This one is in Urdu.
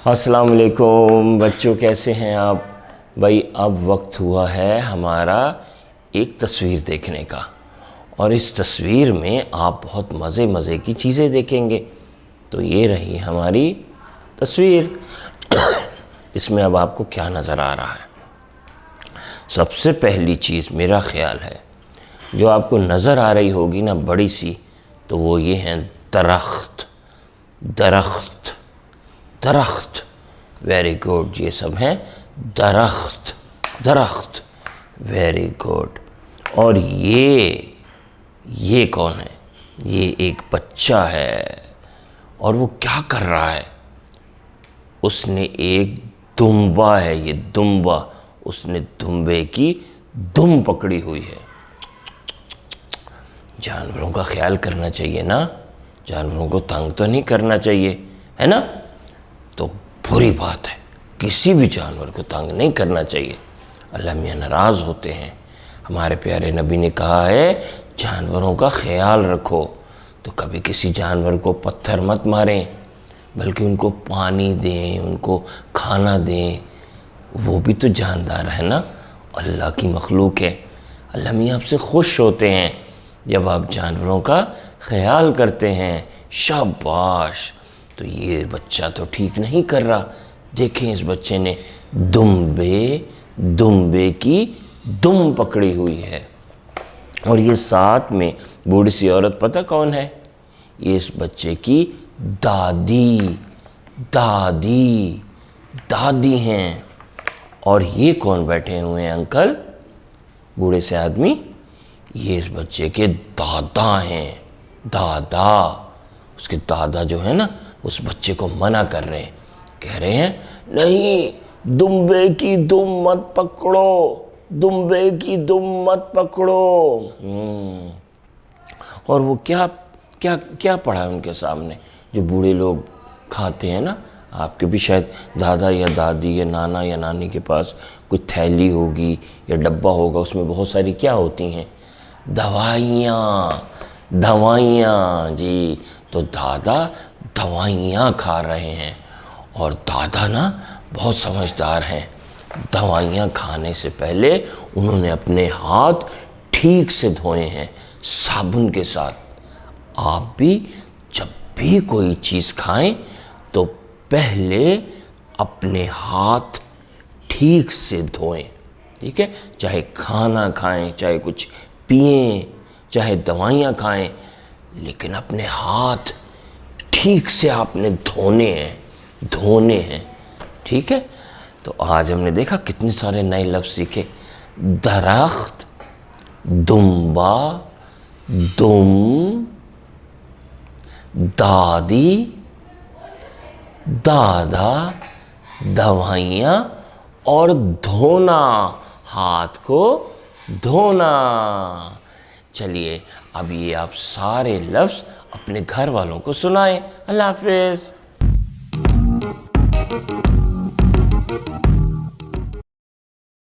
السلام علیکم بچوں، کیسے ہیں آپ؟ بھائی اب وقت ہوا ہے ہمارا ایک تصویر دیکھنے کا، اور اس تصویر میں آپ بہت مزے کی چیزیں دیکھیں گے۔ تو یہ رہی ہماری تصویر۔ اس میں اب آپ کو کیا نظر آ رہا ہے؟ سب سے پہلی چیز میرا خیال ہے جو آپ کو نظر آ رہی ہوگی نا بڑی سی، تو وہ یہ ہیں درخت درخت درخت۔ ویری گڈ، یہ سب ہیں درخت درخت۔ Very good. اور یہ کون ہے؟ یہ ایک بچہ ہے، اور وہ کیا کر رہا ہے؟ اس نے ایک دمبا ہے، یہ دمبا، اس نے دمبے کی دم پکڑی ہوئی ہے۔ جانوروں کا خیال کرنا چاہیے نا، جانوروں کو تنگ تو نہیں کرنا چاہیے، ہے نا؟ تو بری بات ہے، کسی بھی جانور کو تنگ نہیں کرنا چاہیے، اللہ میاں ناراض ہوتے ہیں۔ ہمارے پیارے نبی نے کہا ہے جانوروں کا خیال رکھو، تو کبھی کسی جانور کو پتھر مت ماریں، بلکہ ان کو پانی دیں، ان کو کھانا دیں، وہ بھی تو جاندار ہے نا، اللہ کی مخلوق ہے۔ اللہ میاں آپ سے خوش ہوتے ہیں جب آپ جانوروں کا خیال کرتے ہیں۔ شاباش۔ تو یہ بچہ تو ٹھیک نہیں کر رہا، دیکھیں اس بچے نے دمبے کی دم پکڑی ہوئی ہے، اور یہ ساتھ میں بوڑھی سی عورت پتہ کون ہے؟ یہ اس بچے کی دادی ہیں۔ اور یہ کون بیٹھے ہوئے ہیں انکل؟ بوڑھے سے آدمی، یہ اس بچے کے دادا ہیں، دادا۔ اس کے دادا جو ہے نا، اس بچے کو منع کر رہے ہیں، کہہ رہے ہیں نہیں، دمبے کی دم مت پکڑو، دمبے کی دم مت پکڑو۔ اور وہ کیا پڑھا ہے ان کے سامنے جو بوڑھے لوگ کھاتے ہیں نا؟ آپ کے بھی شاید دادا یا دادی یا نانا یا نانی کے پاس کوئی تھیلی ہوگی یا ڈبہ ہوگا، اس میں بہت ساری کیا ہوتی ہیں؟ دوائیاں جی۔ تو دادا دوائیاں کھا رہے ہیں، اور دادا نا بہت سمجھدار ہیں۔ دوائیاں کھانے سے پہلے انہوں نے اپنے ہاتھ ٹھیک سے دھوئے ہیں صابن کے ساتھ۔ آپ بھی جب بھی کوئی چیز کھائیں تو پہلے اپنے ہاتھ ٹھیک سے دھوئیں، ٹھیک ہے؟ چاہے کھانا کھائیں، چاہے کچھ پئیں، چاہے دوائیاں کھائیں، لیکن اپنے ہاتھ ٹھیک سے آپ نے دھونے ہیں، ٹھیک ہے؟ تو آج ہم نے دیکھا کتنے سارے نئے لفظ سیکھے۔ درخت، دمبا، دم، دادی، دادا، دوائیاں، اور دھونا، ہاتھ کو دھونا۔ چلیے اب یہ آپ سارے لفظ اپنے گھر والوں کو سنائیں۔ اللہ حافظ۔